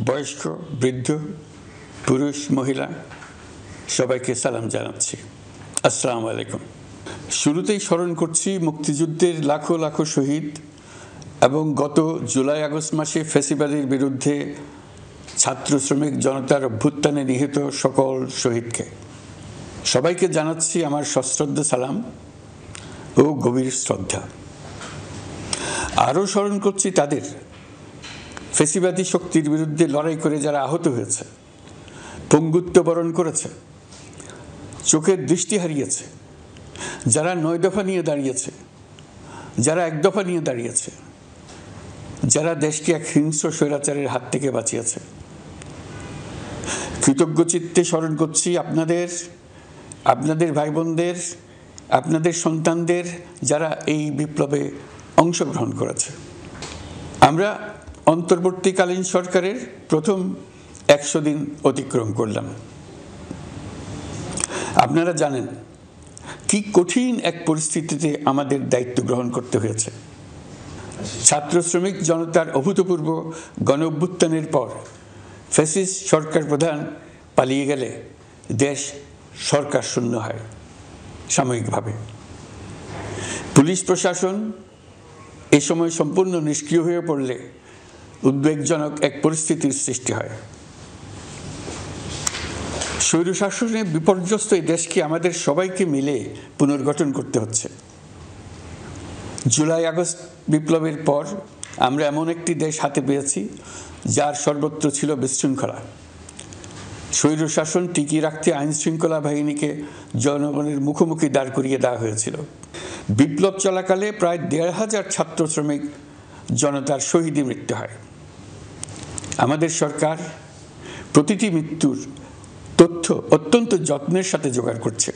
বয়স্ক, বৃদ্ধ, পুরুষ, মহিলা সবাইকে সালাম জানাচ্ছি। আসসালামু আলাইকুম। শুরুতেই স্মরণ করছি মুক্তিযুদ্ধের লাখো লাখো শহীদ এবং গত জুলাই আগস্ট মাসে ফ্যাসিবাদের বিরুদ্ধে ছাত্র শ্রমিক জনতার অভ্যুত্থানে নিহত সকল শহীদকে। সবাইকে জানাচ্ছি আমার সশ্রদ্ধ সালাম ও গভীর শ্রদ্ধা। আরও স্মরণ করছি তাদের, ফ্যাসিবাদী শক্তির বিরুদ্ধে লড়াই করে যারা আহত হয়েছে, পঙ্গুত্ব বরণ করেছে, চোখের দৃষ্টি হারিয়েছে, যারা 9 দফা নিয়ে দাঁড়িয়েছে, যারা 1 দফা নিয়ে দাঁড়িয়েছে, যারা দেশকে এক হিংস্র স্বৈরাচারের হাত থেকে বাঁচিয়েছে। কৃতজ্ঞ চিত্তে স্মরণ করছি আপনাদের ভাই বোনদের, আপনাদের সন্তানদের যারা এই বিপ্লবে অংশগ্রহণ করেছে। আমরা অন্তর্বর্তীকালীন সরকারের প্রথম 100 দিন অতিক্রম করলাম। আপনারা জানেন কি কঠিন এক পরিস্থিতিতে আমাদের দায়িত্ব গ্রহণ করতে হয়েছে। ছাত্র শ্রমিক জনতার অভূতপূর্ব গণ অভ্যুত্থানের পর ফ্যাসিস্ট সরকার প্রধান পালিয়ে গেলে দেশ সরকার শূন্য হয় সাময়িকভাবে। পুলিশ প্রশাসন এ সময় সম্পূর্ণ নিষ্ক্রিয় হয়ে পড়লে উদ্বেগজনক এক পরিস্থিতির সৃষ্টি হয়। স্বৈরশাসনে বিপর্যস্ত এই দেশকে আমাদের সবাইকে মিলে পুনর্গঠন করতে হচ্ছে। জুলাই আগস্ট বিপ্লবের পর আমরা এমন একটি দেশ হাতে পেয়েছি যার সর্বত্র ছিল বিশৃঙ্খলা। স্বৈরশাসন টিকিয়ে রাখতে আইন শৃঙ্খলা বাহিনীকে জনগণের মুখোমুখি দাঁড় করিয়ে দেওয়া হয়েছিল। বিপ্লব চলাকালে প্রায় 1,500 ছাত্র শ্রমিক জনতার শহীদী মৃত্যু হয়। আমাদের সরকার প্রতিটি মৃত্যুর তথ্য অত্যন্ত যত্নের সাথে জোগাড় করছে।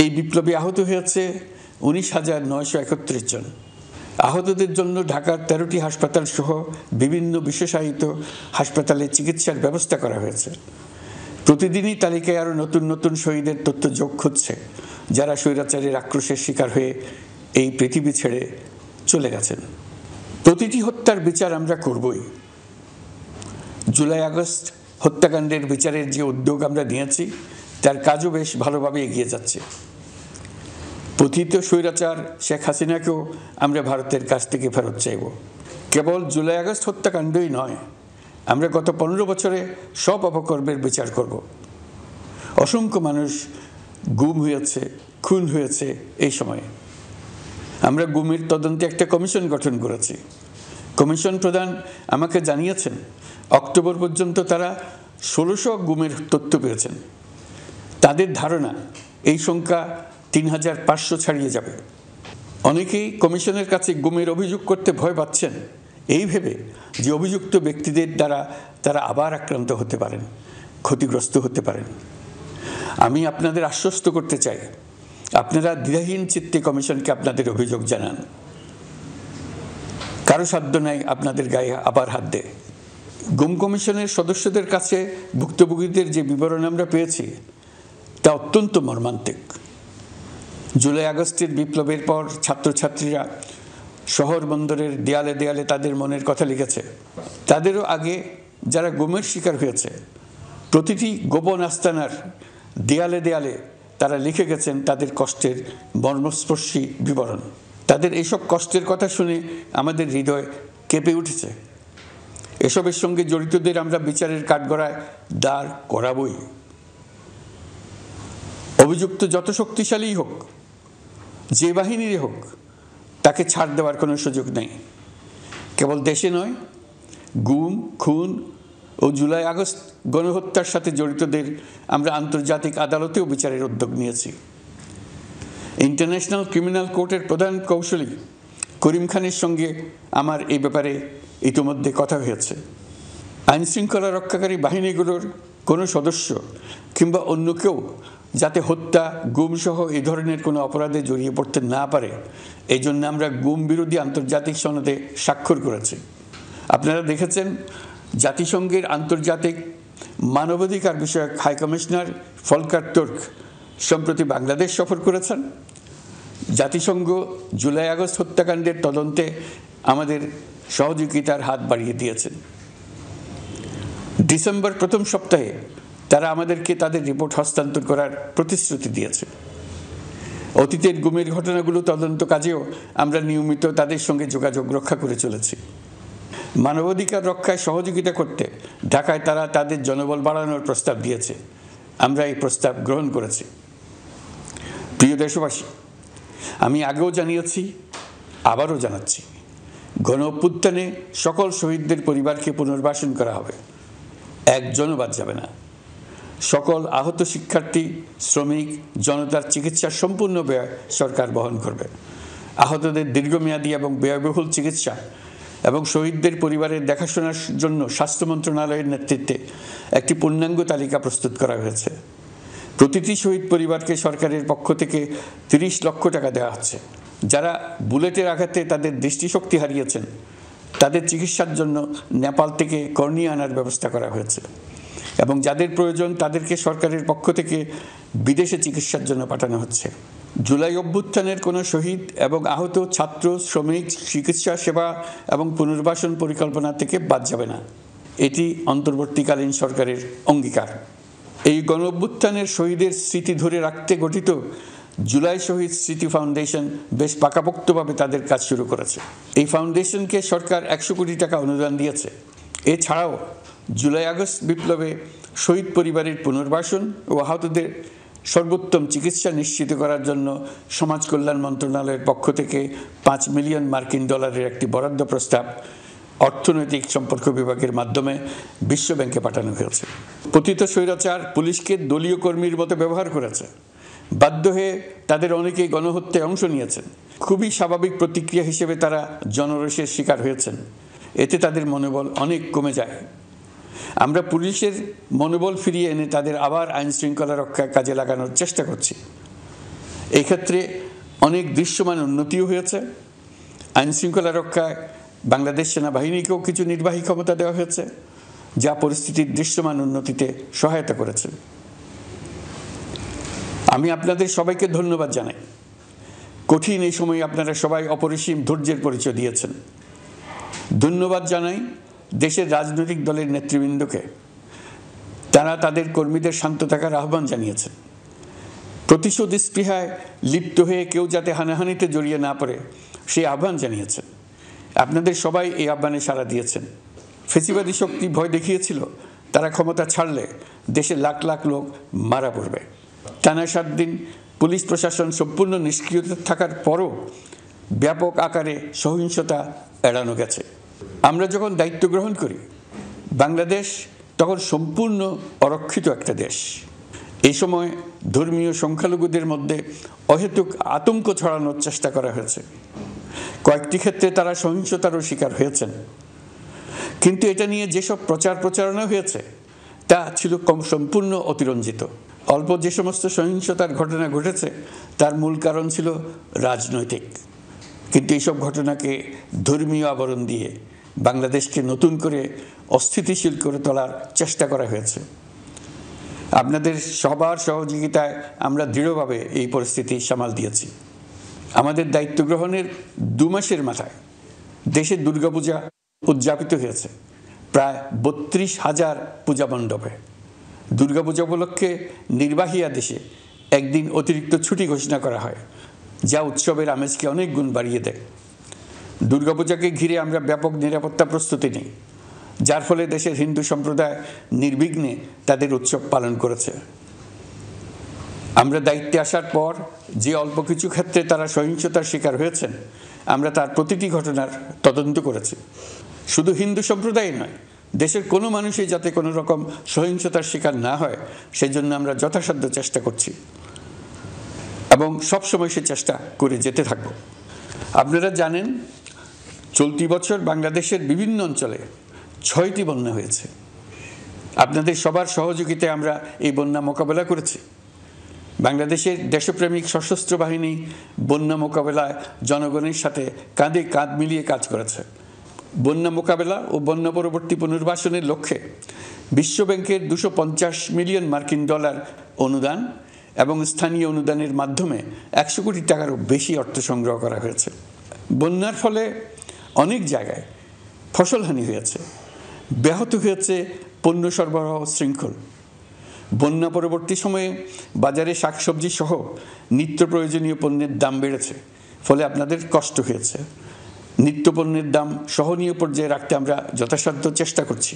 এই বিপ্লবে আহত হয়েছে 19,931 জন। আহতদের জন্য ঢাকার 13টি হাসপাতাল সহ বিভিন্ন বিশেষায়িত হাসপাতালে চিকিৎসার ব্যবস্থা করা হয়েছে। প্রতিদিনই তালিকায় আরও নতুন নতুন শহীদের তথ্য যোগ হচ্ছে, যারা স্বৈরাচারের আক্রোশের শিকার হয়ে এই পৃথিবী ছেড়ে চলে গেছেন। প্রতিটি হত্যার বিচার আমরা করবই। জুলাই আগস্ট হত্যাকাণ্ডের বিচারের যে উদ্যোগ আমরা নিয়েছি তার কাজও বেশ ভালোভাবে এগিয়ে যাচ্ছে। পতিত স্বৈরাচার শেখ হাসিনাকেও আমরা ভারতের কাছ থেকে ফেরত চাইব। কেবল জুলাই আগস্ট হত্যাকাণ্ডই নয়, আমরা গত 15 বছরে সব অপকর্মের বিচার করব। অসংখ্য মানুষ গুম হয়েছে, খুন হয়েছে। এই সময়ে আমরা গুমের তদন্তে একটা কমিশন গঠন করেছি। কমিশন প্রধান আমাকে জানিয়েছেন অক্টোবর পর্যন্ত তারা 1600 গুমের তথ্য পেয়েছেন। তাদের ধারণা এই সংখ্যা 3,500 ছাড়িয়ে যাবে। অনেকেই কমিশনের কাছে গুমের অভিযোগ করতে ভয় পাচ্ছেন এই ভেবে যে অভিযুক্ত ব্যক্তিদের দ্বারা তারা আবার আক্রান্ত হতে পারেন, ক্ষতিগ্রস্ত হতে পারেন। আমি আপনাদের আশ্বস্ত করতে চাই, আপনারা দ্বিধাহীন চিত্তে কমিশনকে আপনাদের অভিযোগ জানান। কারো সাধ্য নাই আপনাদের গায়ে আবার হাত দেয়। গুম কমিশনের সদস্যদের কাছে ভুক্তভোগীদের যে বিবরণ আমরা পেয়েছি তা অত্যন্ত মর্মান্তিক। জুলাই আগস্টের বিপ্লবের পর ছাত্রছাত্রীরা শহর বন্দরের দেয়ালে দেয়ালে তাদের মনের কথা লিখেছে। তাদেরও আগে যারা গুমের শিকার হয়েছে প্রতিটি গোপন আস্তানার দেয়ালে দেয়ালে তারা লিখে গেছেন তাদের কষ্টের মর্মস্পর্শী বিবরণ। তাদের এইসব কষ্টের কথা শুনে আমাদের হৃদয় কেঁপে উঠেছে। এসবের সঙ্গে জড়িতদের আমরা বিচারের কাঠগড়ায় দাঁড় করাবই। অভিযুক্ত যত শক্তিশালী হোক, যে বাহিনীরই হোক, তাকে ছাড় দেওয়ার কোনো সুযোগ নেই। কেবল দেশে নয়, গুম, খুন ও জুলাই আগস্ট গণহত্যার সাথে জড়িতদের আমরা আন্তর্জাতিক আদালতেও বিচারের উদ্যোগ নিয়েছি। ইন্টারন্যাশনাল ক্রিমিনাল কোর্টের প্রধান কৌশলী করিম খানের সঙ্গে আমার এই ব্যাপারে ইতিমধ্যে কথা হয়েছে। আইন শৃঙ্খলা রক্ষাকারী বাহিনীগুলোর কোনো সদস্য কিংবা অন্য কেউ যাতে হত্যা, গুম সহ এই ধরনের কোনো অপরাধে জড়িয়ে পড়তে না পারে, এই জন্য আমরা গুম বিরোধী আন্তর্জাতিক সনদে স্বাক্ষর করেছি। আপনারা দেখেছেন জাতিসংঘের আন্তর্জাতিক মানবাধিকার বিষয়ক হাই কমিশনার ফলকার তুর্ক সম্প্রতি বাংলাদেশ সফর করেছেন। জাতিসংঘ জুলাই আগস্ট হত্যাকাণ্ডের তদন্তে আমাদের সহযোগিতার হাত বাড়িয়ে দিয়েছেন। ডিসেম্বর প্রথম সপ্তাহে তারা আমাদেরকে তাদের রিপোর্ট হস্তান্তর করার প্রতিশ্রুতি দিয়েছে। অতীতের গুমের ঘটনাগুলো তদন্ত কাজেও আমরা নিয়মিত তাদের সঙ্গে যোগাযোগ রক্ষা করে চলেছি। মানবাধিকার রক্ষায় সহযোগিতা করতে ঢাকায় তারা তাদের জনবল বাড়ানোর প্রস্তাব দিয়েছে। আমরা এই প্রস্তাব গ্রহণ করেছি। প্রিয় দেশবাসী, আমি আগেও জানিয়েছি, আবারও জানাচ্ছি, গণ অভ্যুত্থানে সকল শহীদদের পরিবারকে পুনর্বাসন করা হবে, একজনও বাদ যাবে না। সকল আহত শিক্ষার্থী, শ্রমিক, জনতার চিকিৎসার সম্পূর্ণ ব্যয় সরকার বহন করবে। আহতদের দীর্ঘমেয়াদী এবং ব্যয়বহুল চিকিৎসা এবং শহীদদের পরিবারের দেখাশোনার জন্য স্বাস্থ্য মন্ত্রণালয়ের নেতৃত্বে একটি পূর্ণাঙ্গ তালিকা প্রস্তুত করা হয়েছে। প্রতিটি শহীদ পরিবারকে সরকারের পক্ষ থেকে 30 লক্ষ টাকা দেওয়া হচ্ছে। যারা বুলেটের আঘাতে তাদের দৃষ্টিশক্তি হারিয়েছেন, তাদের চিকিৎসার জন্য নেপাল থেকে কর্নিয়া আনার ব্যবস্থা করা হয়েছে এবং যাদের প্রয়োজন তাদেরকে সরকারের পক্ষ থেকে বিদেশে চিকিৎসার জন্য পাঠানো হচ্ছে। জুলাই অভ্যুত্থানের কোনো শহীদ এবং আহত ছাত্র, শ্রমিক চিকিৎসা সেবা এবং পুনর্বাসন পরিকল্পনা থেকে বাদ যাবে না। এটি অন্তর্বর্তীকালীন সরকারের অঙ্গীকার। এই গণ অভ্যুত্থানের শহীদের স্মৃতি ধরে রাখতে গঠিত জুলাই শহীদ স্মৃতি ফাউন্ডেশন বেশ পাকাপোক্তভাবে তাদের কাজ শুরু করেছে। এই ফাউন্ডেশনকে সরকার 100 কোটি টাকা অনুদান দিয়েছে। এছাড়াও জুলাই আগস্ট বিপ্লবে শহীদ পরিবারের পুনর্বাসন ও আহতদের সর্বোত্তম চিকিৎসা নিশ্চিত করার জন্য সমাজ কল্যাণ মন্ত্রণালয়ের পক্ষ থেকে $5 মিলিয়ন একটি বরাদ্দ প্রস্তাব অর্থনৈতিক সম্পর্ক বিভাগের মাধ্যমে বিশ্ব ব্যাংকে পাঠানো হয়েছে। পতিত স্বৈরাচার পুলিশকে দলীয় কর্মীর মতো ব্যবহার করেছে। বাধ্য হয়ে তাদের অনেকেই গণহত্যায় অংশ নিয়েছেন। খুবই স্বাভাবিক প্রতিক্রিয়া হিসেবে তারা জনরোষের শিকার হয়েছেন। এতে তাদের মনোবল অনেক কমে যায়। আমরা পুলিশের মনোবল ফিরিয়ে এনে তাদের আবার আইন শৃঙ্খলা রক্ষায় কাজে লাগানোর চেষ্টা করছি। এই ক্ষেত্রে অনেক দৃশ্যমান উন্নতিও হয়েছে। আইন শৃঙ্খলা রক্ষায় বাংলাদেশ সেনাবাহিনীকেও কিছু নির্বাহী ক্ষমতা দেওয়া হয়েছে, যা পরিস্থিতির দৃশ্যমান উন্নতিতে সহায়তা করেছে। আমি আপনাদের সবাইকে ধন্যবাদ জানাই। কঠিন এই সময়ে আপনারা সবাই অপরিসীম ধৈর্যের পরিচয় দিয়েছেন। ধন্যবাদ জানাই দেশের রাজনৈতিক দলের নেতৃবৃন্দকে। তারা তাদের কর্মীদের শান্ত থাকার আহ্বান জানিয়েছেন। প্রতিশোধ স্পৃহায় লিপ্ত হয়ে কেউ যাতে হানাহানিতে জড়িয়ে না পড়ে সেই আহ্বান জানিয়েছেন। আপনাদের সবাই এই আহ্বানে সাড়া দিয়েছেন। ফেসিবাদী শক্তি ভয় দেখিয়েছিল তারা ক্ষমতা ছাড়লে দেশে লাখ লাখ লোক মারা পড়বে। টানা 7 দিন পুলিশ প্রশাসন সম্পূর্ণ নিষ্ক্রিয় থাকার পরও ব্যাপক আকারে সহিংসতা এড়ানো গেছে। আমরা যখন দায়িত্ব গ্রহণ করি, বাংলাদেশ তখন সম্পূর্ণ অরক্ষিত একটা দেশ। এই সময় ধর্মীয় সংখ্যালঘুদের মধ্যে অহেতুক আতঙ্ক ছড়ানোর চেষ্টা করা হয়েছে। কয়েকটি ক্ষেত্রে তারা সহিংসতারও শিকার হয়েছেন। কিন্তু এটা নিয়ে যেসব প্রচারণা হয়েছে তা ছিল সম্পূর্ণ অতিরঞ্জিত। অল্প যে সমস্ত সহিংসতার ঘটনা ঘটেছে তার মূল কারণ ছিল রাজনৈতিক। কিন্তু এইসব ঘটনাকে ধর্মীয় আবরণ দিয়ে বাংলাদেশকে নতুন করে অস্থিতিশীল করে তোলার চেষ্টা করা হয়েছে। আপনাদের সবার সহযোগিতায় আমরা দৃঢ়ভাবে এই পরিস্থিতি সামাল দিয়েছি। আমাদের দায়িত্ব গ্রহণের 2 মাসের মাথায় দেশে দুর্গাপূজা উদযাপিত হয়েছে প্রায় 32,000 পূজা মণ্ডপে। দুর্গাপূজা উপলক্ষে নির্বাহী আদেশে একদিন অতিরিক্ত ছুটি ঘোষণা করা হয়, যা উৎসবের আমেজকে অনেক গুণ বাড়িয়ে দেয়। দুর্গাপূজাকে ঘিরে আমরা ব্যাপক নিরাপত্তা প্রস্তুতি নিই, যার ফলে দেশের হিন্দু সম্প্রদায় নির্বিঘ্নে তাদের উৎসব পালন করেছে। আমরা দায়িত্বে আসার পর যে অল্প কিছু ক্ষেত্রে তারা সহিংসতার শিকার হয়েছেন, আমরা তার প্রতিটি ঘটনার তদন্ত করেছি। শুধু হিন্দু সম্প্রদায় নয়, দেশের কোনো মানুষই যাতে কোনো রকম সহিংসতার শিকার না হয় সেই জন্য আমরা যথাসাধ্য চেষ্টা করছি এবং সবসময় সে চেষ্টা করে যেতে থাকব। আপনারা জানেন, চলতি বছর বাংলাদেশের বিভিন্ন অঞ্চলে 6টি বন্যা হয়েছে। আপনাদের সবার সহযোগিতায় আমরা এই বন্যা মোকাবেলা করেছি। বাংলাদেশের দেশপ্রেমিক সশস্ত্র বাহিনী বন্যা মোকাবেলায় জনগণের সাথে কাঁধে কাঁধ মিলিয়ে কাজ করেছে। বন্যা মোকাবেলা ও বন্যা পরবর্তী পুনর্বাসনের লক্ষ্যে বিশ্বব্যাংকের $250 মিলিয়ন অনুদান এবং স্থানীয় অনুদানের মাধ্যমে 100 কোটি টাকারও বেশি অর্থ সংগ্রহ করা হয়েছে। বন্যার ফলে অনেক জায়গায় ফসলহানি হয়েছে। ব্যাহত হয়েছে পণ্য সরবরাহ শৃঙ্খল। বন্যা পরবর্তী সময়ে বাজারে শাকসবজি সহ নিত্য প্রয়োজনীয় পণ্যের দাম বেড়েছে, ফলে আপনাদের কষ্ট হয়েছে। নিত্য পণ্যের দাম সহনীয় পর্যায়ে রাখতে আমরা যথাসাধ্য চেষ্টা করছি।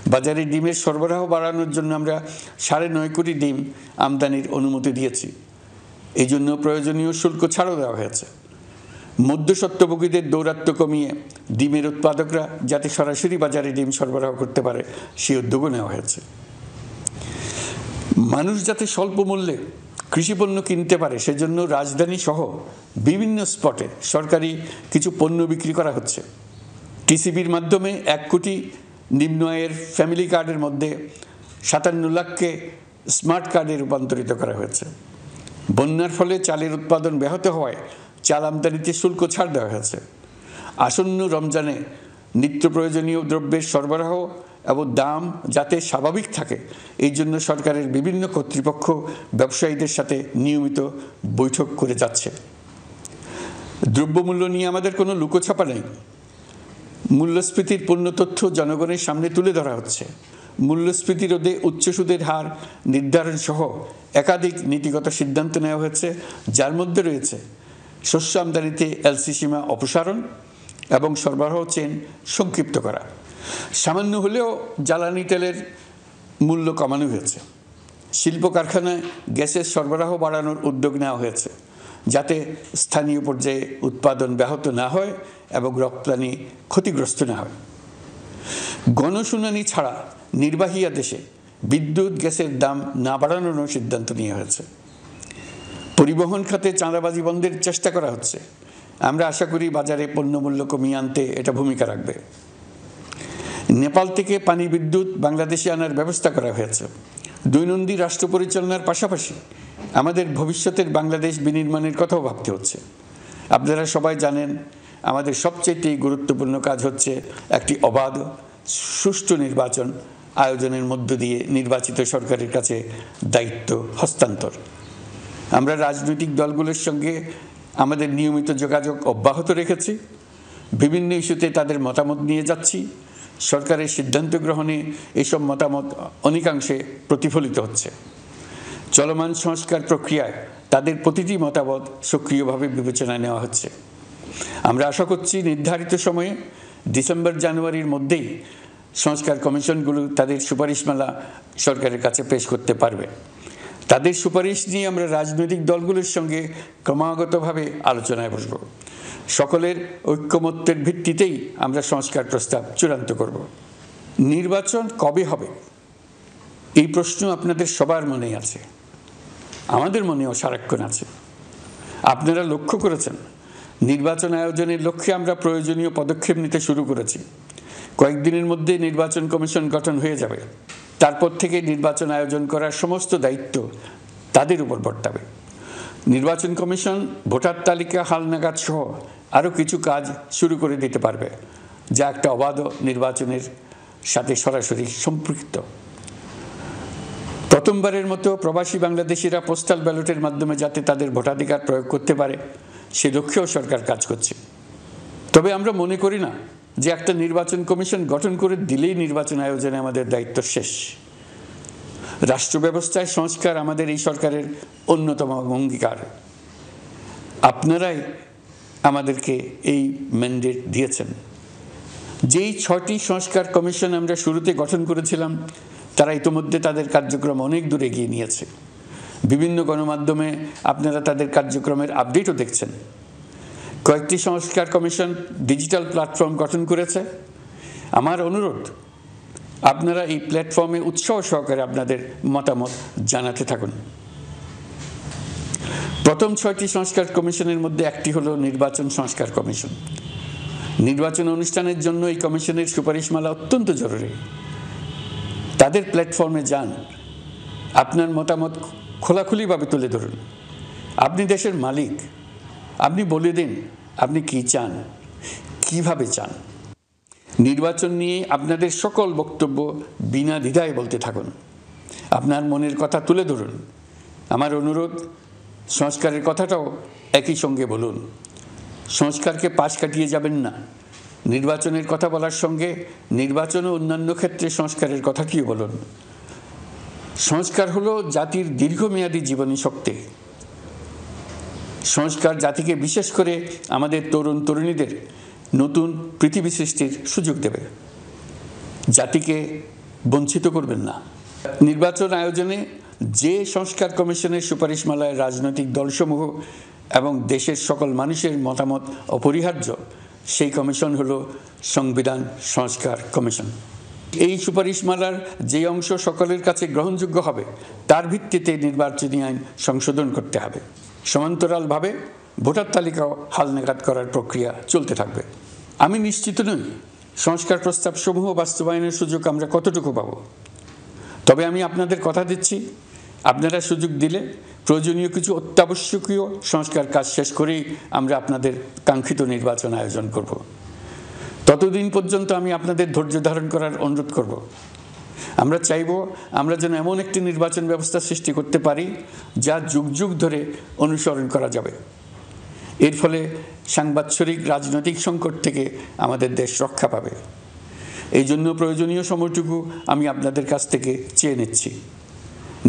বাজারে ডিমের সরবরাহ বাড়ানোর জন্য আমরা 9.5 কোটি ডিম আমদানির অনুমতি দিয়েছি। এই জন্য প্রয়োজনীয় শুল্ক ছাড়ও দেওয়া হয়েছে। মধ্যস্বত্বভোগীদের দৌরাত্ম্য কমিয়ে ডিমের উৎপাদকরা যাতে সরাসরি বাজারে ডিম সরবরাহ করতে পারে সেই উদ্যোগও নেওয়া হয়েছে। মানুষ যাতে স্বল্প মূল্যে কৃষিপণ্য কিনতে পারে সেজন্য রাজধানী সহ বিভিন্ন স্পটে সরকারি কিছু পণ্য বিক্রি করা হচ্ছে। টিসিবির মাধ্যমে 1 কোটি নিম্ন আয়ের ফ্যামিলি কার্ডের মধ্যে 57 লাখকে স্মার্ট কার্ডে রূপান্তরিত করা হয়েছে। বন্যার ফলে চালের উৎপাদন ব্যাহত হওয়ায় চাল আমদানিতে শুল্ক ছাড় দেওয়া হয়েছে। আসন্ন রমজানে নিত্য প্রয়োজনীয় দ্রব্যের সরবরাহ এবং দাম যাতে স্বাভাবিক থাকে এই জন্য সরকারের বিভিন্ন কর্তৃপক্ষ ব্যবসায়ীদের সাথে নিয়মিত বৈঠক করে যাচ্ছে। দ্রব্যমূল্য নিয়ে আমাদের কোনো লুকোছাপা নেই। মূল্যস্ফীতির পূর্ণ তথ্য জনগণের সামনে তুলে ধরা হচ্ছে। মূল্যস্ফীতি রোধে উচ্চ সুদের হার নির্ধারণ সহ একাধিক নীতিগত সিদ্ধান্ত নেওয়া হয়েছে, যার মধ্যে রয়েছে শস্য আমদানিতে এলসি সীমা অপসারণ এবং সরবরাহ চেইন সংক্ষিপ্ত করা। সামান্য হলেও জ্বালানি তেলের মূল্য কমানো হয়েছে। শিল্প কারখানায় গ্যাসের সরবরাহ বাড়ানোর উদ্যোগ নেওয়া হয়েছে যাতে স্থানীয় পর্যায়ে উৎপাদন ব্যাহত না হয় এবং রপ্তানি ক্ষতিগ্রস্ত না হয়। গণশুনানি ছাড়া নির্বাহী আদেশে বিদ্যুৎ গ্যাসের দাম না বাড়ানোর সিদ্ধান্ত নেওয়া হয়েছে। পরিবহন খাতে চাঁদাবাজি বন্ধের চেষ্টা করা হচ্ছে। আমরা আশা করি বাজারে পণ্যমূল্য কমিয়ে আনতে এটা ভূমিকা রাখবে। নেপাল থেকে পানি বিদ্যুৎ বাংলাদেশে আনার ব্যবস্থা করা হয়েছে। দৈনন্দিন রাষ্ট্র পরিচালনার পাশাপাশি আমাদের ভবিষ্যতের বাংলাদেশ বিনির্মাণের কথাও ভাবতে হচ্ছে। আপনারা সবাই জানেন আমাদের সবচেয়ে গুরুত্বপূর্ণ কাজ হচ্ছে একটি অবাধ সুষ্ঠু নির্বাচন আয়োজনের মধ্য দিয়ে নির্বাচিত সরকারের কাছে দায়িত্ব হস্তান্তর। আমরা রাজনৈতিক দলগুলোর সঙ্গে আমাদের নিয়মিত যোগাযোগ অব্যাহত রেখেছি। বিভিন্ন ইস্যুতে তাদের মতামত নিয়ে যাচ্ছি। সরকারের সিদ্ধান্ত গ্রহণে এসব মতামত অনেকাংশে প্রতিফলিত হচ্ছে। চলমান সংস্কার প্রক্রিয়ায় তাদের প্রতিটি মতামত সক্রিয়ভাবে বিবেচনায় নেওয়া হচ্ছে। আমরা আশা করছি নির্ধারিত সময়ে ডিসেম্বর-জানুয়ারির মধ্যেই সংস্কার কমিশনগুলো তাদের সুপারিশমালা সরকারের কাছে পেশ করতে পারবে। তাদের সুপারিশ নিয়ে আমরা রাজনৈতিক দলগুলোর সঙ্গে ক্রমাগতভাবে আলোচনায় বসব। সকলের ঐক্যমত্যের ভিত্তিতেই আমরা সংস্কার প্রস্তাব চূড়ান্ত করব। নির্বাচন কবে হবে এই প্রশ্ন আপনাদের সবার মনেই আছে, আমাদের মনেও সারাক্ষণ আছে। আপনারা লক্ষ্য করেছেন নির্বাচন আয়োজনের লক্ষ্যে আমরা প্রয়োজনীয় পদক্ষেপ নিতে শুরু করেছি। কয়েকদিনের মধ্যে নির্বাচন কমিশন গঠন হয়ে যাবে। তারপর থেকে নির্বাচন আয়োজন করার সমস্ত দায়িত্ব তাদের উপর বর্তাবে। নির্বাচন কমিশন ভোটার তালিকা হালনাগাদ সহ আরও কিছু কাজ শুরু করে দিতে পারবে, যা একটা অবাধ নির্বাচনের সাথে সরাসরি সম্পৃক্ত। প্রথমবারের মতো প্রবাসী বাংলাদেশিরা পোস্টাল ব্যালটের মাধ্যমে যাতে তাদের ভোটাধিকার প্রয়োগ করতে পারে সে লক্ষ্যেও সরকার কাজ করছে। তবে আমরা মনে করি না যে একটা নির্বাচন কমিশন গঠন করে দিলেই নির্বাচন আয়োজনে আমাদের দায়িত্ব শেষ। রাষ্ট্র ব্যবস্থায় সংস্কার আমাদের এই সরকারের অন্যতম অঙ্গীকার। আপনারাই আমাদেরকে এই ম্যান্ডেট দিয়েছেন। যেই 6টি সংস্কার কমিশন আমরা শুরুতে গঠন করেছিলাম তারা ইতিমধ্যে তাদের কার্যক্রম অনেক দূর এগিয়ে নিয়েছে। বিভিন্ন গণমাধ্যমে আপনারা তাদের কার্যক্রমের আপডেটও দেখছেন। কয়েকটি সংস্কার কমিশন ডিজিটাল প্ল্যাটফর্ম গঠন করেছে। আমার অনুরোধ আপনারা এই প্ল্যাটফর্মে উৎসাহ সহকারে আপনাদের মতামত জানাতে থাকুন। প্রথম 6টি সংস্কার কমিশনের মধ্যে একটি হলো নির্বাচন সংস্কার কমিশন। নির্বাচন অনুষ্ঠানের জন্য এই কমিশনের সুপারিশমালা অত্যন্ত জরুরি। তাদের প্ল্যাটফর্মে যান, আপনার মতামত খোলাখুলিভাবে তুলে ধরুন। আপনি দেশের মালিক, আপনি বলে দিন আপনি কি চান, কিভাবে চান। নির্বাচন নিয়ে আপনাদের সকল বক্তব্য বিনা দ্বিধায় বলতে থাকুন। আপনার মনের কথা তুলে ধরুন। আমার অনুরোধ সংস্কারের কথাটাও একই সঙ্গে বলুন। সংস্কারকে পাশ কাটিয়ে যাবেন না। নির্বাচনের কথা বলার সঙ্গে নির্বাচন ও অন্যান্য ক্ষেত্রে সংস্কারের কথাটিও বলুন। সংস্কার হলো জাতির দীর্ঘমেয়াদী জীবনী শক্তি। সংস্কার জাতিকে, বিশেষ করে আমাদের তরুণ তরুণীদের নতুন পৃথিবী সৃষ্টির সুযোগ দেবে, জাতিকে বঞ্চিত করবেন না। নির্বাচন আয়োজনে যে সংস্কার কমিশনের সুপারিশমালায় রাজনৈতিক দলসমূহ এবং দেশের সকল মানুষের মতামত অপরিহার্য, সেই কমিশন হলো সংবিধান সংস্কার কমিশন। এই সুপারিশমালার যে অংশ সকলের কাছে গ্রহণযোগ্য হবে তার ভিত্তিতে নির্বাচনী আইন সংশোধন করতে হবে। সমান্তরালভাবে ভোটার তালিকাও হালনাগাদ করার প্রক্রিয়া চলতে থাকবে। আমি নিশ্চিত নই সংস্কার প্রস্তাবসমূহ বাস্তবায়নের সুযোগ আমরা কতটুকু পাব, তবে আমি আপনাদের কথা দিচ্ছি, আপনারা সুযোগ দিলে প্রয়োজনীয় কিছু অত্যাবশ্যকীয় সংস্কার কাজ শেষ করেই আমরা আপনাদের কাঙ্ক্ষিত নির্বাচন আয়োজন করব। ততদিন পর্যন্ত আমি আপনাদের ধৈর্য ধারণ করার অনুরোধ করব। আমরা চাইব আমরা যেন এমন একটি নির্বাচন ব্যবস্থা সৃষ্টি করতে পারি যা যুগ যুগ ধরে অনুসরণ করা যাবে। এর ফলে সাংবৎসরিক রাজনৈতিক সংকট থেকে আমাদের দেশ রক্ষা পাবে। এই জন্য প্রয়োজনীয় সময়টুকু আমি আপনাদের কাছ থেকে চেয়ে নিচ্ছি।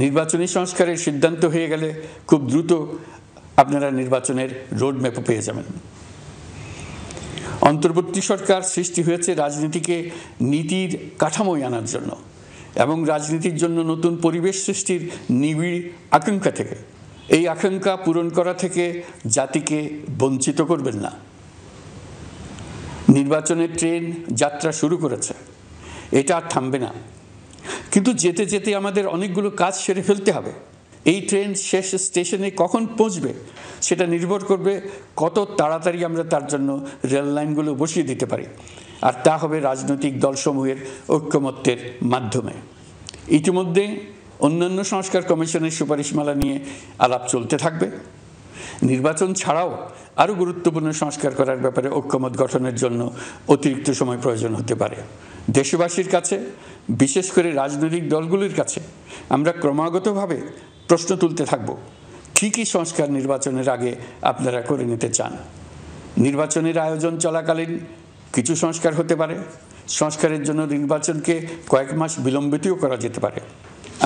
নির্বাচনী সংস্কারের সিদ্ধান্ত হয়ে গেলে খুব দ্রুত আপনারা নির্বাচনের রোডম্যাপও পেয়ে যাবেন। অন্তর্বর্তী সরকার সৃষ্টি হয়েছে রাজনীতিকে নীতির কাঠামোয় আনার জন্য এবং রাজনীতির জন্য নতুন পরিবেশ সৃষ্টির নিবিড় আকাঙ্ক্ষা থেকে। এই আকাঙ্ক্ষা পূরণ করা থেকে জাতিকে বঞ্চিত করবেন না। নির্বাচনের ট্রেন যাত্রা শুরু করেছে, এটা আর থামবে না, কিন্তু যেতে যেতে আমাদের অনেকগুলো কাজ সেরে ফেলতে হবে। এই ট্রেন শেষ স্টেশনে কখন পৌঁছবে সেটা নির্ভর করবে কত তাড়াতাড়ি আমরা তার জন্য রেল লাইনগুলো বসিয়ে দিতে পারি, আর তা হবে রাজনৈতিক দলসমূহের ঐক্যমত্যের মাধ্যমে। ইতিমধ্যে অন্যান্য সংস্কার কমিশনের সুপারিশমালা নিয়ে আলাপ চলতে থাকবে। নির্বাচন ছাড়াও আরও গুরুত্বপূর্ণ সংস্কার করার ব্যাপারে ঐক্যমত গঠনের জন্য অতিরিক্ত সময় প্রয়োজন হতে পারে। দেশবাসীর কাছে, বিশেষ করে রাজনৈতিক দলগুলির কাছে আমরা ক্রমাগতভাবে প্রশ্ন তুলতে থাকব, কী কী সংস্কার নির্বাচনের আগে আপনারা করে নিতে চান। নির্বাচনের আয়োজন চলাকালীন কিছু সংস্কার হতে পারে, সংস্কারের জন্য নির্বাচনকে কয়েক মাস বিলম্বিতও করা যেতে পারে।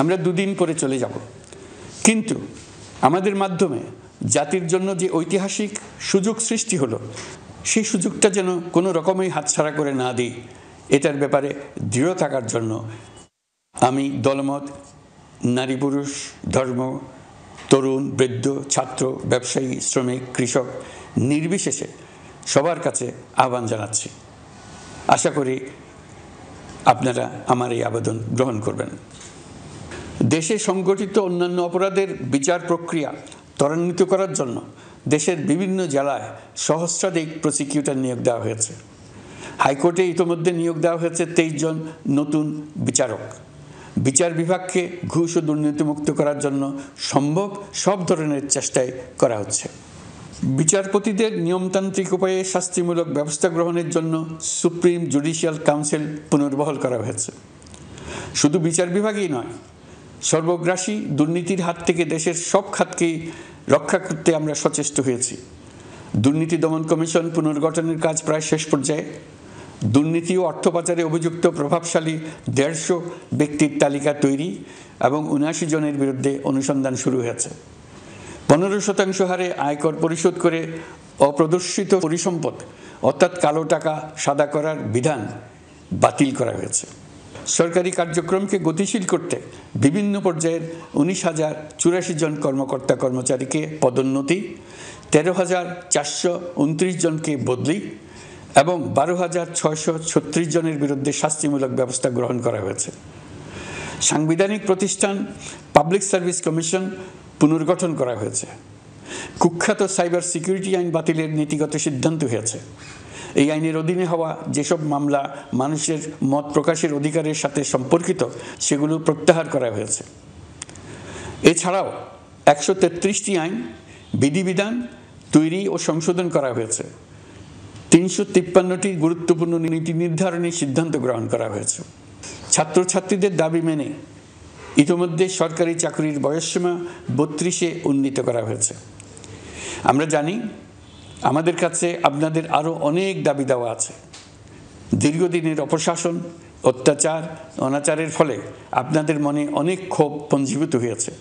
আমরা দুদিন পরে চলে যাব, কিন্তু আমাদের মাধ্যমে জাতির জন্য যে ঐতিহাসিক সুযোগ সৃষ্টি হলো, সেই সুযোগটা যেন কোনো রকমই হাতছাড়া করে না দিই, এটার ব্যাপারে দৃঢ় থাকার জন্য আমি দলমত, নারী পুরুষ, ধর্ম, তরুণ বৃদ্ধ, ছাত্র, ব্যবসায়ী, শ্রমিক, কৃষক নির্বিশেষে সবার কাছে আহ্বান জানাচ্ছি। আশা করি আপনারা আমার এই আবেদন গ্রহণ করবেন। দেশে সংগঠিত অন্যান্য অপরাধের বিচার প্রক্রিয়া ত্বরান্বিত করার জন্য দেশের বিভিন্ন জেলায় সহস্রাধিক প্রসিকিউটর নিয়োগ দেওয়া হয়েছে। হাইকোর্টে ইতিমধ্যে নিয়োগ দেওয়া হয়েছে 23 জন নতুন বিচারক। বিচার বিভাগকে ঘুষ ও দুর্নীতিমুক্ত করার জন্য সম্ভব সব ধরনের চেষ্টাই করা হচ্ছে। বিচারপতিদের নিয়মতান্ত্রিক উপায়ে শাস্তিমূলক ব্যবস্থা গ্রহণের জন্য সুপ্রিম জুডিশিয়াল কাউন্সিল পুনর্বহাল করা হয়েছে। শুধু বিচার বিভাগই নয়, সর্বগ্রাসী দুর্নীতির হাত থেকে দেশের সব খাতকেই রক্ষা করতে আমরা সচেষ্ট হয়েছি। দুর্নীতি দমন কমিশন পুনর্গঠনের কাজ প্রায় শেষ পর্যায়ে। দুর্নীতি ও অর্থ পাচারে অভিযুক্ত প্রভাবশালী 150 ব্যক্তির তালিকা তৈরি এবং 79 জনের বিরুদ্ধে অনুসন্ধান শুরু হয়েছে। 15% হারে আয়কর পরিশোধ করে অপ্রদর্শিত পরিসম্পদ অর্থাৎ কালো টাকা সাদা করার বিধান বাতিল করা হয়েছে। সরকারি কার্যক্রমকে গতিশীল করতে বিভিন্ন পর্যায়ের 19,084 জন কর্মকর্তা কর্মচারীকে পদোন্নতি, 13,429 জনকে বদলি এবং 12,636 জনের বিরুদ্ধে শাস্তিমূলক ব্যবস্থা গ্রহণ করা হয়েছে। সাংবিধানিক প্রতিষ্ঠান পাবলিক সার্ভিস কমিশন পুনর্গঠন করা হয়েছে। কুখ্যাত সাইবার সিকিউরিটি আইন বাতিলের নীতিগত সিদ্ধান্ত হয়েছে। এই আইনের অধীনে হওয়া যেসব মামলা মানুষের মত প্রকাশের অধিকারের সাথে সম্পর্কিত সেগুলো প্রত্যাহার করা হয়েছে। এছাড়াও 133টি আইন বিধিবিধান তৈরি ও সংশোধন করা হয়েছে। 353টি গুরুত্বপূর্ণ নীতি নির্ধারণী সিদ্ধান্ত গ্রহণ করা হয়েছে। ছাত্রছাত্রীদের দাবি মেনে ইতিমধ্যে সরকারি চাকরির বয়সসীমা 32-এ উন্নীত করা হয়েছে। আমরা জানি আমাদের কাছে আপনাদের আরও অনেক দাবি দেওয়া আছে, দীর্ঘদিনের অপশাসন, অত্যাচার, অনাচারের ফলে আপনাদের মনে অনেক ক্ষোভ পঞ্জীভূত হয়েছে।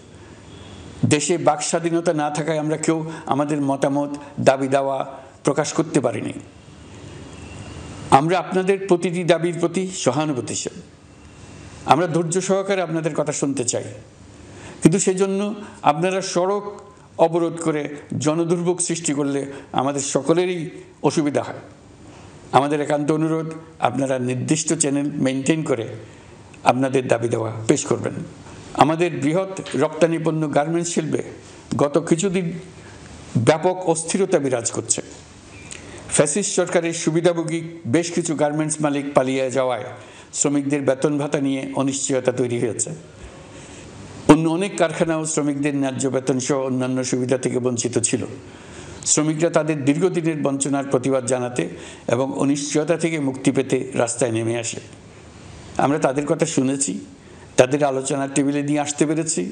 দেশে বাক স্বাধীনতা না থাকায় আমরা কেউ আমাদের মতামত, দাবি দাওয়া প্রকাশ করতে পারিনি। আমরা আপনাদের প্রতিটি দাবির প্রতি সহানুভূতিশীল। আমরা ধৈর্য সহকারে আপনাদের কথা শুনতে চাই, কিন্তু সেজন্য আপনারা সড়ক অবরোধ করে জনদুর্ভোগ সৃষ্টি করলে আমাদের সকলেরই অসুবিধা হয়। আমাদের একান্ত অনুরোধ, আপনারা নির্দিষ্ট চ্যানেল মেনটেন করে আপনাদের দাবি দেওয়া পেশ করবেন। আমাদের বৃহৎ রপ্তানি পণ্য গার্মেন্টস শিল্পে গত কিছুদিন ব্যাপক অস্থিরতা বিরাজ করছে। ফ্যাসিস্ট সরকারের সুবিধাভোগী বেশ কিছু গার্মেন্টস মালিক পালিয়ে যাওয়ায় শ্রমিকদের বেতন ভাতা নিয়ে অনিশ্চয়তা তৈরি হয়েছে। অন্য অনেক কারখানাও শ্রমিকদের ন্যায্য বেতন সহ অন্যান্য সুবিধা থেকে বঞ্চিত ছিল। শ্রমিকরা তাদের দীর্ঘদিনের বঞ্চনার প্রতিবাদ জানাতে এবং অনিশ্চয়তা থেকে মুক্তি পেতে রাস্তায় নেমে আসে। আমরা তাদের কথা শুনেছি, তাদের আলোচনার টেবিলে নিয়ে আসতে পেরেছি।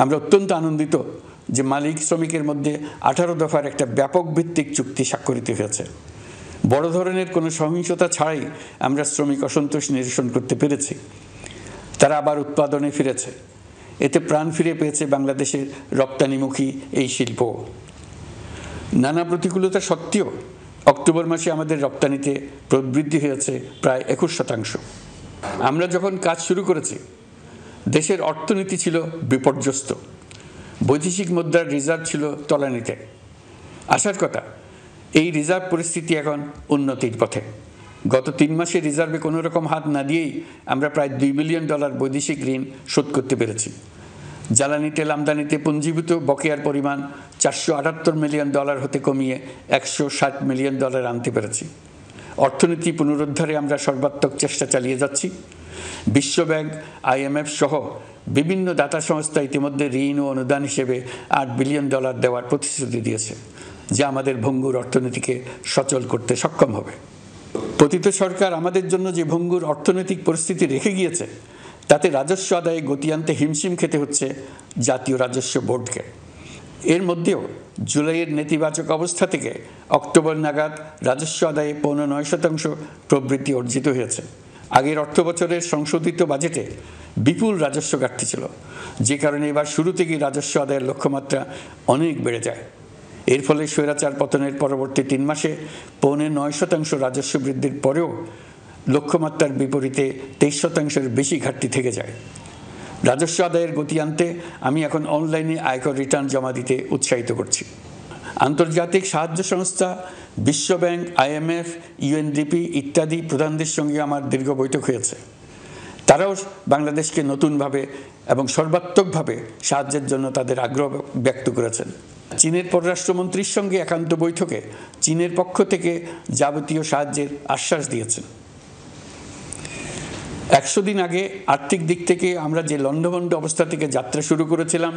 আমরা অত্যন্ত আনন্দিত যে মালিক শ্রমিকের মধ্যে 18 দফার একটা ব্যাপক ভিত্তিক চুক্তি স্বাক্ষরিত হয়েছে। বড় ধরনের কোনো সহিংসতা ছাড়াই আমরা শ্রমিক অসন্তোষ নিরসন করতে পেরেছি। তারা আবার উৎপাদনে ফিরেছে। এতে প্রাণ ফিরে পেয়েছে বাংলাদেশের রপ্তানিমুখী এই শিল্প। নানা প্রতিকূলতা সত্ত্বেও অক্টোবর মাসে আমাদের রপ্তানিতে প্রবৃদ্ধি হয়েছে প্রায় 21%। আমরা যখন কাজ শুরু করেছি, দেশের অর্থনীতি ছিল বিপর্যস্ত। বৈদেশিক মুদ্রার রিজার্ভ ছিল তলানিতে। আসার কথা, এই রিজার্ভ পরিস্থিতি এখন উন্নতির পথে। গত 3 মাসে রিজার্ভে কোনো রকম হাত না দিয়েই আমরা প্রায় $2 বিলিয়ন বৈদেশিক ঋণ শোধ করতে পেরেছি। জ্বালানি তেল আমদানিতে পুঞ্জীভূত বকেয়ার পরিমাণ $478 মিলিয়ন হতে কমিয়ে $160 মিলিয়ন আনতে পেরেছি। অর্থনীতি পুনরুদ্ধারে আমরা সর্বাত্মক চেষ্টা চালিয়ে যাচ্ছি। বিশ্বব্যাংক, IMF সহ বিভিন্ন দাতা সংস্থা ইতিমধ্যে ঋণ ও অনুদান হিসেবে $8 বিলিয়ন দেওয়ার প্রতিশ্রুতি দিয়েছে, যা আমাদের ভঙ্গুর অর্থনীতিকে সচল করতে সক্ষম হবে। পতিত সরকার আমাদের জন্য যে ভঙ্গুর অর্থনৈতিক পরিস্থিতি রেখে গিয়েছে, তাতে রাজস্ব আদায়ে গতি আনতে হিমশিম খেতে হচ্ছে জাতীয় রাজস্ব বোর্ডকে। এর মধ্যেও জুলাইয়ের নেতিবাচক অবস্থা থেকে অক্টোবর নাগাদ রাজস্ব আদায়ে 9.9% প্রবৃদ্ধি অর্জিত হয়েছে। আগের অর্থবছরের সংশোধিত বাজেটে বিপুল রাজস্ব ঘাটতি ছিল, যে কারণে এবার শুরু থেকেই রাজস্ব আদায়ের লক্ষ্যমাত্রা অনেক বেড়ে যায়। এর ফলে স্বৈরাচার পতনের পরবর্তী 3 মাসে 9.9% রাজস্ব বৃদ্ধির পরেও লক্ষ্যমাত্রার বিপরীতে 23%-এর বেশি ঘাটতি থেকে যায়। রাজস্ব আদায়ের গতি আনতে আমি এখন অনলাইনে আয়কর রিটার্ন জমা দিতে উৎসাহিত করছি। আন্তর্জাতিক সাহায্য সংস্থা, বিশ্বব্যাংক, IMF, UNDP ইত্যাদি প্রধানদের সঙ্গে আমার দীর্ঘ বৈঠক হয়েছে। তারাও বাংলাদেশকে নতুনভাবে এবং সর্বাত্মকভাবে সাহায্যের জন্য তাদের আগ্রহ ব্যক্ত করেছেন। চীনের পররাষ্ট্রমন্ত্রীর সঙ্গে একান্ত বৈঠকে চীনের পক্ষ থেকে যাবতীয় সাহায্যের আশ্বাস দিয়েছেন। 100 দিন আগে আর্থিক দিক থেকে আমরা যে লণ্ডভণ্ড অবস্থা থেকে যাত্রা শুরু করেছিলাম,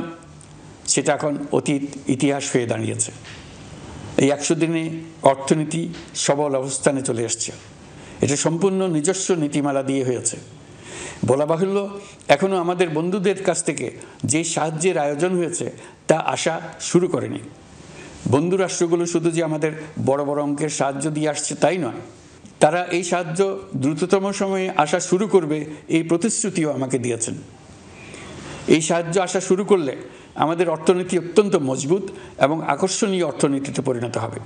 সেটা এখন অতীত ইতিহাস হয়ে দাঁড়িয়েছে। এই 100 দিনে অর্থনীতি সবল অবস্থানে চলে আসছে। এটা সম্পূর্ণ নিজস্ব নীতিমালা দিয়ে হয়েছে। বলা বাহুল্য, এখনও আমাদের বন্ধুদের কাছ থেকে যে সাহায্যের আয়োজন হয়েছে তা আসা শুরু করেনি। বন্ধু রাষ্ট্রগুলো শুধু যে আমাদের বড় বড় অঙ্কের সাহায্য দিয়ে আসছে তাই নয়, তারা এই সাহায্য দ্রুততম সময়ে আসা শুরু করবে এই প্রতিশ্রুতিও আমাকে দিয়েছেন। এই সাহায্য আসা শুরু করলে আমাদের অর্থনীতি অত্যন্ত মজবুত এবং আকর্ষণীয় অর্থনীতিতে পরিণত হবে।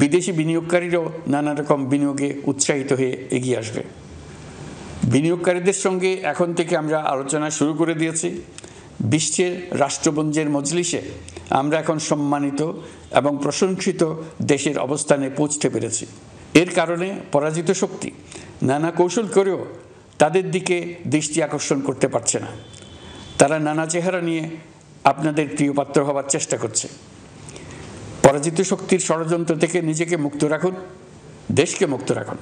বিদেশি বিনিয়োগকারীরাও নানা রকম বিনিয়োগে উৎসাহিত হয়ে এগিয়ে আসবে। বিনিয়োগকারীদের সঙ্গে এখন থেকে আমরা আলোচনা শুরু করে দিয়েছি। বিশ্বের রাষ্ট্রপুঞ্জের মজলিসে আমরা এখন সম্মানিত এবং প্রশংসিত দেশের অবস্থানে পৌঁছতে পেরেছি। এর কারণে পরাজিত শক্তি নানা কৌশল করেও তাদের দিকে দৃষ্টি আকর্ষণ করতে পারছে না। তারা নানা চেহারা নিয়ে আপনাদের প্রিয়পাত্র হবার চেষ্টা করছে। পরাজিত শক্তির ষড়যন্ত্র থেকে নিজেকে মুক্ত রাখুন, দেশকে মুক্ত রাখুন।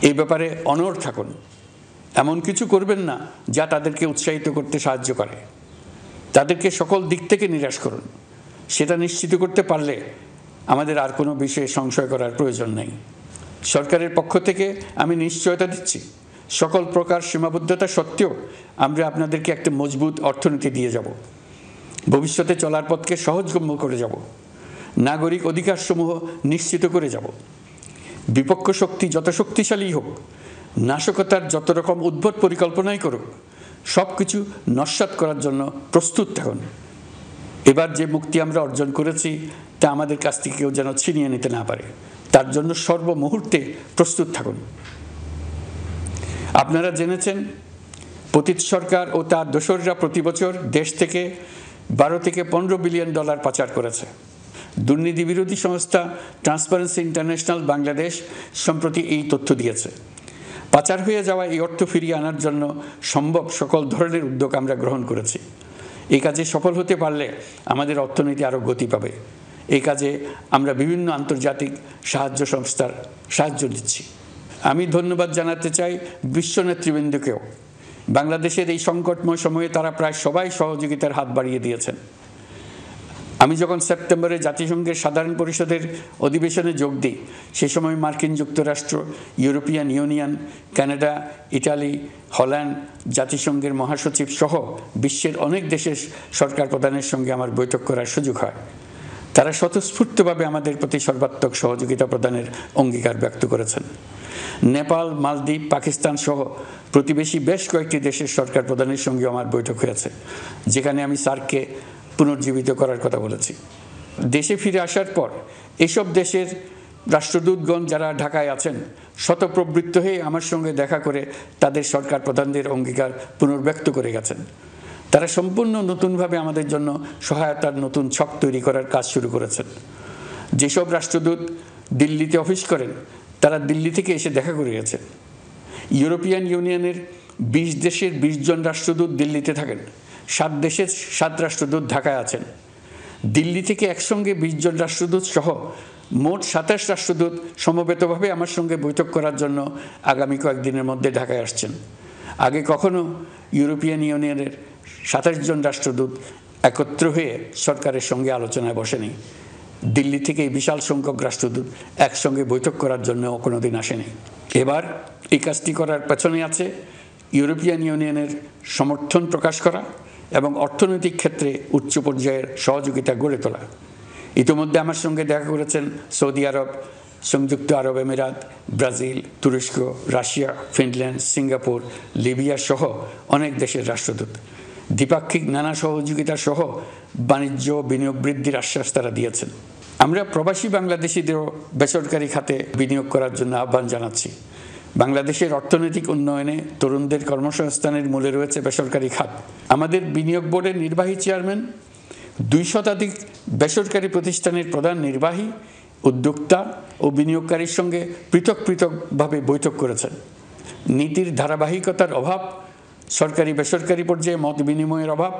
এই ব্যাপারে অনড় থাকুন। এমন কিছু করবেন না যা তাদেরকে উৎসাহিত করতে সাহায্য করে। তাদেরকে সকল দিক থেকে নিরাশ করুন। সেটা নিশ্চিত করতে পারলে আমাদের আর কোনো বিষয়ে সংশয় করার প্রয়োজন নেই। সরকারের পক্ষ থেকে আমি নিশ্চয়তা দিচ্ছি, সকল প্রকার সীমাবদ্ধতা সত্ত্বেও আমরা আপনাদেরকে একটা মজবুত অর্থনীতি দিয়ে যাব। ভবিষ্যতে চলার পথকে সহজগম্য করে যাব। নাগরিক অধিকারসমূহ নিশ্চিত করে যাব। বিপক্ষ শক্তি যত শক্তিশালী হোক, নাশকতার যত রকম উদ্ভট পরিকল্পনাই করুক, সব কিছু নস্যাৎ করার জন্য প্রস্তুত থাকুন। এবার যে মুক্তি আমরা অর্জন করেছি তা আমাদের কাছ থেকে কেউ যেন ছিনিয়ে নিতে না পারে, তার জন্য সর্বমুহূর্তে প্রস্তুত থাকুন। আপনারা জেনেছেন পতিত সরকার ও তার দোসররা প্রতি বছর দেশ থেকে 12 থেকে 15 বিলিয়ন ডলার পাচার করেছে। দুর্নীতি বিরোধী সংস্থা ট্রান্সপারেন্সি ইন্টারন্যাশনাল বাংলাদেশ সম্প্রতি এই তথ্য দিয়েছে। পাচার হয়ে যাওয়া এই অর্থ ফিরিয়ে আনার জন্য সম্ভব সকল ধরনের উদ্যোগ আমরা গ্রহণ করেছি। এই কাজে সফল হতে পারলে আমাদের অর্থনীতি আরও গতি পাবে। এই কাজে আমরা বিভিন্ন আন্তর্জাতিক সাহায্য সংস্থার সাহায্য নিচ্ছি। আমি ধন্যবাদ জানাতে চাই বিশ্ব নেতৃবৃন্দকেও। বাংলাদেশের এই সংকটময় সময়ে তারা প্রায় সবাই সহযোগিতার হাত বাড়িয়ে দিয়েছেন। আমি যখন সেপ্টেম্বরে জাতিসংঘের সাধারণ পরিষদের অধিবেশনে যোগ দিই, সে সময় মার্কিন যুক্তরাষ্ট্র, European union, Canada, Italy, Holland, জাতিসংঘের মহাসচিব সহ বিশ্বের অনেক দেশের সরকার প্রধানের সঙ্গে আমার বৈঠক করার সুযোগ হয়। তারা স্বতঃস্ফূর্তভাবে আমাদের প্রতি সর্বাত্মক সহযোগিতা প্রদানের অঙ্গীকার ব্যক্ত করেছেন। নেপাল, মালদ্বীপ, পাকিস্তান সহ প্রতিবেশী বেশ কয়েকটি দেশের সরকার প্রধানের সঙ্গে আমার বৈঠক হয়েছে, যেখানে আমি সার্ককে পুনর্জীবিত করার কথা বলেছি। দেশে ফিরে আসার পর এসব দেশের রাষ্ট্রদূতগণ যারা ঢাকায় আছেন স্বতঃপ্রবৃত্ত হয়ে আমার সঙ্গে দেখা করে তাদের সরকার প্রধানদের অঙ্গীকার পুনর্ব্যক্ত করে গেছেন। তারা সম্পূর্ণ নতুনভাবে আমাদের জন্য সহায়তার নতুন ছক তৈরি করার কাজ শুরু করেছেন। যেসব রাষ্ট্রদূত দিল্লিতে অফিস করেন তারা দিল্লি থেকে এসে দেখা করে গেছেন। ইউরোপিয়ান ইউনিয়নের 20 দেশের 20 জন রাষ্ট্রদূত দিল্লিতে থাকেন, 7 দেশের 7 রাষ্ট্রদূত ঢাকায় আছেন। দিল্লি থেকে একসঙ্গে 20 জন রাষ্ট্রদূত সহ মোট 27 রাষ্ট্রদূত সমবেতভাবে আমার সঙ্গে বৈঠক করার জন্য আগামী কয়েকদিনের মধ্যে ঢাকায় আসছেন। আগে কখনো ইউরোপিয়ান ইউনিয়নের 27 জন রাষ্ট্রদূত একত্র হয়ে সরকারের সঙ্গে আলোচনায় বসেনি। দিল্লি থেকে এই বিশাল সংখ্যক রাষ্ট্রদূত একসঙ্গে বৈঠক করার জন্য কোনোদিন আসেনি। এবার এই কাজটি করার পেছনে আছে ইউরোপিয়ান ইউনিয়নের সমর্থন প্রকাশ করা এবং অর্থনৈতিক ক্ষেত্রে উচ্চ পর্যায়ের সহযোগিতা গড়ে তোলা। ইতিমধ্যে আমার সঙ্গে দেখা করেছেন সৌদি আরব, সংযুক্ত আরব আমিরাত, ব্রাজিল, তুরস্ক, রাশিয়া, ফিনল্যান্ড, সিঙ্গাপুর, লিবিয়া সহ অনেক দেশের রাষ্ট্রদূত। দ্বিপাক্ষিক নানা সহযোগিতা সহ বাণিজ্য বিনিয়োগ বৃদ্ধির আশ্বাস তারা দিয়েছেন। আমরা প্রবাসী বাংলাদেশিদেরও বেসরকারি খাতে বিনিয়োগ করার জন্য আহ্বান জানাচ্ছি। বাংলাদেশের অর্থনৈতিক উন্নয়নে তরুণদের কর্মসংস্থানের মূলে রয়েছে বেসরকারি খাত। আমাদের বিনিয়োগ বোর্ডের নির্বাহী চেয়ারম্যান 2 শতাধিক বেসরকারি প্রতিষ্ঠানের প্রধান নির্বাহী, উদ্যোক্তা ও বিনিয়োগকারীর সঙ্গে পৃথক পৃথকভাবে বৈঠক করেছেন। নীতির ধারাবাহিকতার অভাব, সরকারি বেসরকারি পর্যায়ে মত বিনিময়ের অভাব,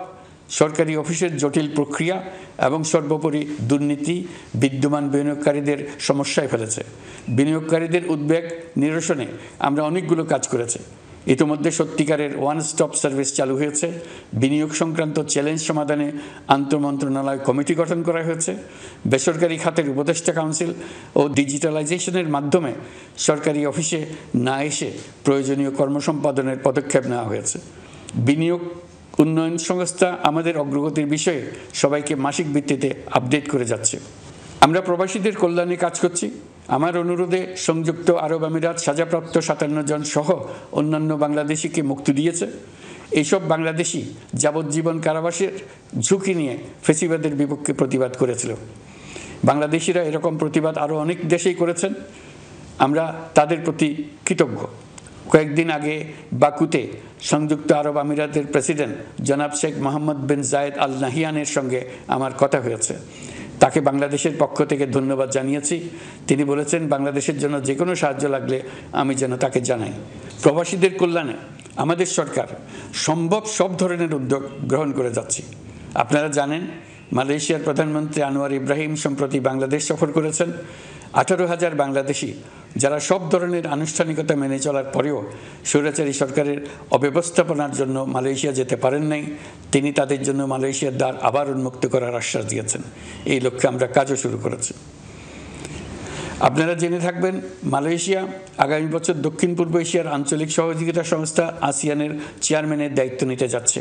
সরকারি অফিসের জটিল প্রক্রিয়া এবং সর্বোপরি দুর্নীতি বিদ্যমান বিনিয়োগকারীদের সমস্যায় ফেলেছে। বিনিয়োগকারীদের উদ্বেগ নিরসনে আমরা অনেকগুলো কাজ করেছি। ইতিমধ্যে সত্যিকারের ওয়ান স্টপ সার্ভিস চালু হয়েছে। বিনিয়োগ সংক্রান্ত চ্যালেঞ্জ সমাধানে আন্তঃমন্ত্রণালয় কমিটি গঠন করা হয়েছে। বেসরকারি খাতের উপদেষ্টা কাউন্সিল ও ডিজিটালাইজেশনের মাধ্যমে সরকারি অফিসে না এসে প্রয়োজনীয় কর্মসম্পাদনের পদক্ষেপ নেওয়া হয়েছে। বিনিয়োগ উন্নয়ন সংস্থা আমাদের অগ্রগতির বিষয়ে সবাইকে মাসিক ভিত্তিতে আপডেট করে যাচ্ছে। আমরা প্রবাসীদের কল্যাণে কাজ করছি। আমার অনুরোধে সংযুক্ত আরব আমিরাত সাজাপ্রাপ্ত 57 জন সহ অন্যান্য বাংলাদেশিকে মুক্তি দিয়েছে। এইসব বাংলাদেশি যাবজ্জীবন কারাবাসের ঝুঁকি নিয়ে ফেসিবাদের বিপক্ষে প্রতিবাদ করেছিল। বাংলাদেশিরা এরকম প্রতিবাদ আরও অনেক দেশেই করেছেন। আমরা তাদের প্রতি কৃতজ্ঞ। কয়েকদিন আগে বাকুতে সংযুক্ত আরব আমিরাতের প্রেসিডেন্ট জনাব শেখ মোহাম্মদ বিন জায়েদ আল নাহিয়ানের সঙ্গে আমার কথা হয়েছে। তাকে বাংলাদেশের পক্ষ থেকে ধন্যবাদ জানিয়েছি। তিনি বলেছেন বাংলাদেশের জন্য যে কোনো সাহায্য লাগলে আমি যেন তাকে জানাই। প্রবাসীদের কল্যাণে আমাদের সরকার সম্ভব সব ধরনের উদ্যোগ গ্রহণ করে যাচ্ছে। আপনারা জানেন মালয়েশিয়ার প্রধানমন্ত্রী আনোয়ার ইব্রাহিম সম্প্রতি বাংলাদেশ সফর করেছেন। 18,000 বাংলাদেশি যারা সব ধরনের আনুষ্ঠানিকতা মেনে চলার পরেও স্বৈরাচারী সরকারের অব্যবস্থাপনার জন্য মালয়েশিয়া যেতে পারেন নাই, তিনি তাদের জন্য মালয়েশিয়ার দ্বার আবার উন্মুক্ত করার আশ্বাস দিয়েছেন। এই লক্ষ্যে আমরা কাজও শুরু করেছি। আপনারা জেনে থাকবেন মালয়েশিয়া আগামী বছর দক্ষিণ পূর্ব এশিয়ার আঞ্চলিক সহযোগিতা সংস্থা আসিয়ানের চেয়ারম্যানের দায়িত্ব নিতে যাচ্ছে।